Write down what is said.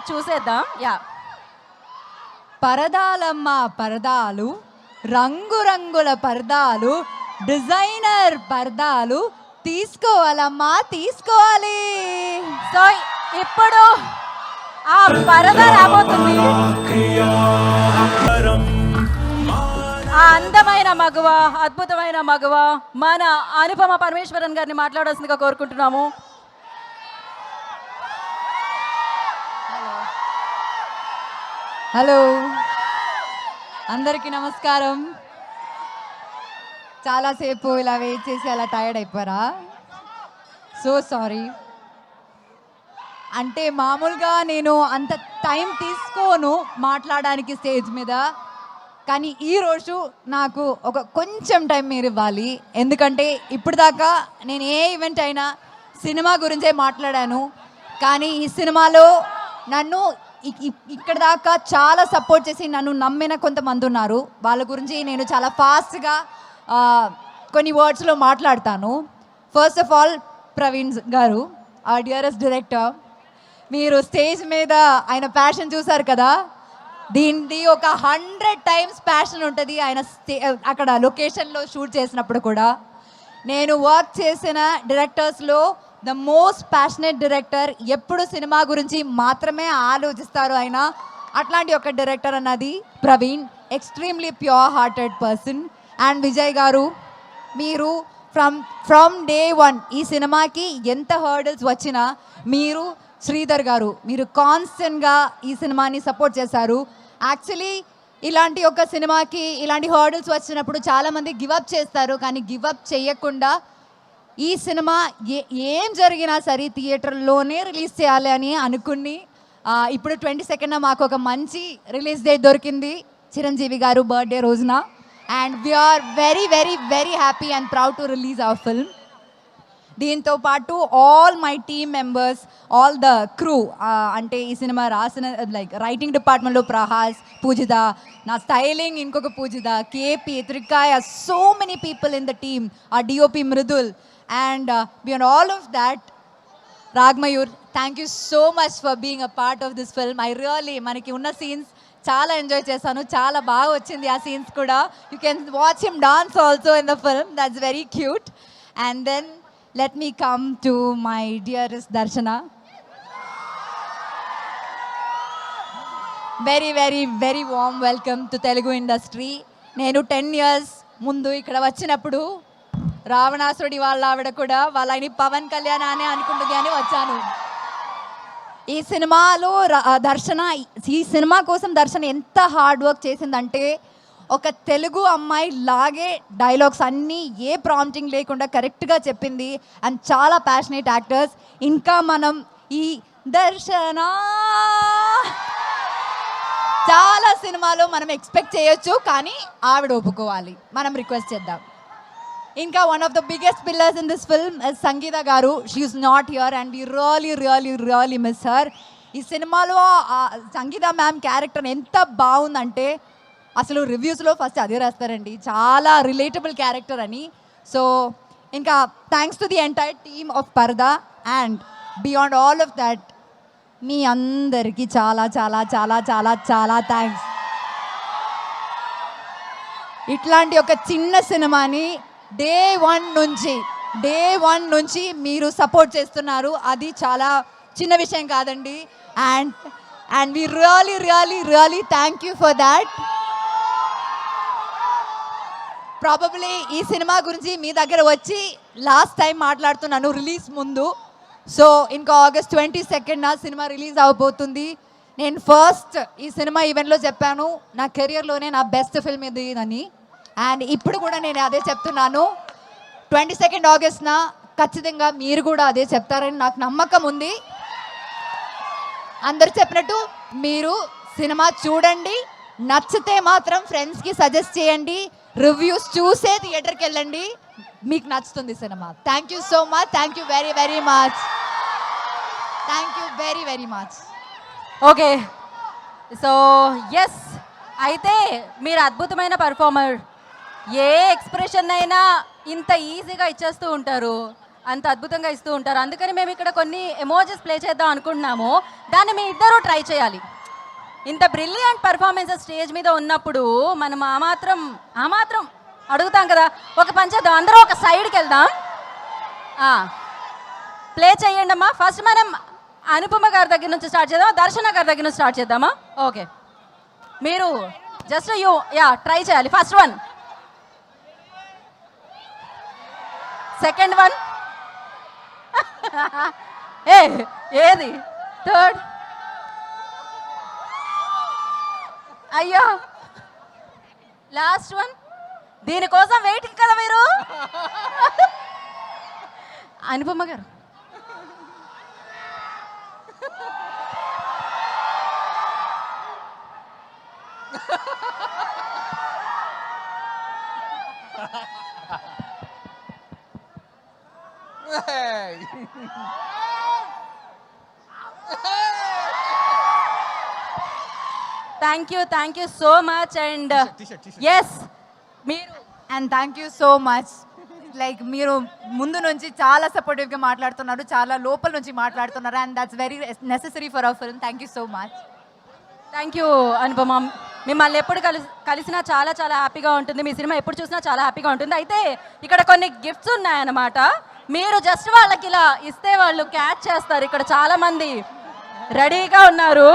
చూసేద్దాం. యా, పరదాలమ్మ పరదాలు, రంగురంగుల పరదాలు, డిజైనర్ పరదాలు తీసుకోవాలమ్మా తీసుకోవాలి. సో ఇప్పుడు ఆ పరద రాబోతుంది. ఆ అందమైన మగువ, అద్భుతమైన మగువ మన అనుపమ పరమేశ్వరన్ గారిని మాట్లాడాల్సిందిగా కోరుకుంటున్నాము. హలో, అందరికీ నమస్కారం. చాలాసేపు ఇలా వెయిట్ చేసి అలా టైర్డ్ అయిపోయారా? So sorry. అంటే మామూలుగా నేను అంత టైం తీసుకోను మాట్లాడడానికి స్టేజ్ మీద, కానీ ఈరోజు నాకు ఒక కొంచెం టైం మీరు ఇవ్వాలి. ఎందుకంటే ఇప్పుడు దాకా నేను ఏ ఈవెంట్ అయినా సినిమా గురించే మాట్లాడాను, కానీ ఈ సినిమాలో నన్ను ఇక్కడ దాకా చాలా సపోర్ట్ చేసి నన్ను నమ్మిన కొంతమంది ఉన్నారు. వాళ్ళ గురించి నేను చాలా ఫాస్ట్గా కొన్ని వర్డ్స్లో మాట్లాడతాను. ఫస్ట్ ఆఫ్ ఆల్ ప్రవీణ్ గారు, ఆ డియరెస్ట్ డైరెక్టర్, మీరు స్టేజ్ మీద ఆయన ప్యాషన్ చూసారు కదా, దీనిది ఒక 100 టైమ్స్ ప్యాషన్ ఉంటుంది ఆయన అక్కడ లొకేషన్లో షూట్ చేసినప్పుడు కూడా. నేను వర్క్ చేసిన డైరెక్టర్స్లో ద మోస్ట్ ప్యాషనేట్ డైరెక్టర్, ఎప్పుడు సినిమా గురించి మాత్రమే ఆలోచిస్తారు ఆయన. అట్లాంటి ఒక డైరెక్టర్ అన్నది Praveen, extremely pure hearted person. And Vijay గారు, మీరు ఫ్రమ్ డే 1 ఈ సినిమాకి ఎంత హర్డల్స్ వచ్చినా మీరు, శ్రీధర్ గారు, మీరు కాన్స్టెంట్గా ఈ సినిమాని సపోర్ట్ చేశారు. యాక్చువల్లీ ఇలాంటి ఒక సినిమాకి ఇలాంటి హర్డల్స్ వచ్చినప్పుడు చాలామంది గివప్ చేస్తారు, కానీ గివప్ చేయకుండా ఈ సినిమా ఏం జరిగినా సరే థియేటర్లోనే రిలీజ్ చేయాలి అని అనుకుని ఇప్పుడు 22న మాకు ఒక మంచి రిలీజ్ డేట్ దొరికింది చిరంజీవి గారు బర్త్డే రోజున. And we are very very very happy and proud to release our film. దీంతో పాటు all my team members, all the crew, అంటే ఈ సినిమా రాసిన లైక్ రైటింగ్ డిపార్ట్మెంట్లో ప్రహాస్, పూజిత, నా స్టైలింగ్ ఇంకొక Poojitha, KP, Trikaya, so many people in the team, ఆ DOP Mridul. And beyond all of that, Ragmayur, thank you so much for being a part of this film. I really మనకి ఉన్న scenes చాలా enjoy చేశాను, చాలా బాగా వచ్చింది ఆ సీన్స్ కూడా. You can watch him dance also in the film, that's very cute. And then let me come to my dearest Darshana. Very very very warm welcome to Telugu industry. నేను 10 years ముందు ఇక్కడ వచ్చినప్పుడు రావణాసురుడి వాళ్ళ ఆవిడ కూడా వాళ్ళని పవన్ కళ్యాణ్ అనే అనుకుంటుంది అని వచ్చాను. ఈ సినిమాలో దర్శన, ఈ సినిమా కోసం దర్శన ఎంత హార్డ్ వర్క్ చేసిందంటే, ఒక తెలుగు అమ్మాయి లాగే డైలాగ్స్ అన్నీ ఏ ప్రాంప్టింగ్ లేకుండా కరెక్ట్గా చెప్పింది. అండ్ చాలా ప్యాషనేట్ యాక్టర్స్. ఇంకా మనం ఈ దర్శన చాలా సినిమాలో మనం ఎక్స్పెక్ట్ చేయొచ్చు, కానీ ఆవిడ ఒప్పుకోవాలి, మనం రిక్వెస్ట్ చేద్దాం. ఇంకా one of the biggest pillars in this film is Sangeetha garu. She is not here and we really really really miss her. ఈ సినిమాలో సంగీత మ్యామ్ క్యారెక్టర్ ఎంత బాగుందంటే అసలు రివ్యూస్లో ఫస్ట్ అదే రాస్తారండి, చాలా రిలేటబుల్ క్యారెక్టర్ అని. సో ఇంకా thanks to the entire team of Paradha. And beyond all of that మీ అందరికీ చాలా చాలా చాలా చాలా చాలా థ్యాంక్స్. ఇట్లాంటి ఒక చిన్న సినిమాని డే వన్ నుంచి మీరు సపోర్ట్ చేస్తున్నారు, అది చాలా చిన్న విషయం కాదండి. And we really really really thank you for that. Probably ఈ సినిమా గురించి మీ దగ్గర వచ్చి లాస్ట్ టైం మాట్లాడుతున్నాను రిలీజ్ ముందు. సో ఇంకా August 22న సినిమా రిలీజ్ అవబోతుంది. నేను ఫస్ట్ ఈ సినిమా ఈవెంట్లో చెప్పాను, నా కెరియర్లోనే నా బెస్ట్ ఫిల్మ్ ఇది అని. అండ్ ఇప్పుడు కూడా నేను అదే చెప్తున్నాను. 22 Augustన ఖచ్చితంగా మీరు కూడా అదే చెప్తారని నాకు నమ్మకం ఉంది. అందరు చెప్పినట్టు మీరు సినిమా చూడండి, నచ్చితే మాత్రం ఫ్రెండ్స్కి సజెస్ట్ చేయండి, రివ్యూస్ చూసే థియేటర్కి వెళ్ళండి, మీకు నచ్చుతుంది సినిమా. Thank you so much, thank you very very much, thank you very very much. Okay, so yes, అయితే మీరు అద్భుతమైన పర్ఫార్మర్. ఏ ఎక్స్ప్రెషన్ అయినా ఇంత ఈజీగా ఇచ్చేస్తూ ఉంటారు. అంత అద్భుతంగా ఇస్తూ ఉంటారు. అందుకని మేము ఇక్కడ కొన్ని ఎమోజెస్ ప్లే చేద్దాం అనుకుంటున్నాము. దాన్ని మీ ఇద్దరు ట్రై చేయాలి. ఇంత బ్రిలియంట్ పర్ఫార్మెన్సెస్ స్టేజ్ మీద ఉన్నప్పుడు మనం ఆ మాత్రం అడుగుతాం కదా. ఒక పని చేద్దాం, అందరూ ఒక సైడ్కి వెళ్దాం. ప్లే చేయండి అమ్మా. ఫస్ట్ మనం అనుపమ గారి దగ్గర నుంచి స్టార్ట్ చేద్దాం, దర్శన గారి దగ్గర నుంచి స్టార్ట్ చేద్దామా? ఓకే, మీరు జస్ట్ ట్రై చేయాలి. ఫస్ట్ వన్, సెకండ్ వన్, ఏది థర్డ్, అయ్యో లాస్ట్ వన్. దీనికోసం వెయిటింగ్ కదా మీరు. Anupama garu thank you so much. And yes మీరు and thank you so much. Like మీరు ముందు నుంచి చాలా సపోర్టివ్గా మాట్లాడుతున్నారు, చాలా లోపల నుంచి మాట్లాడుతున్నారు. And that's very necessary for hour film. Thank you so much. Thank you Anupama. మిమ్మల్ని ఎప్పుడు కలిసినా చాలా చాలా హ్యాపీగా ఉంటుంది. మీ సినిమా ఎప్పుడు చూసినా చాలా హ్యాపీగా ఉంటుంది. అయితే ఇక్కడ కొన్ని గిఫ్ట్స్ ఉన్నాయన్నమాట. మీరు జస్ట్ వాళ్ళకి ఇలా ఇస్తే వాళ్ళు క్యాచ్ చేస్తారు. ఇక్కడ చాలా మంది రెడీగా ఉన్నారు.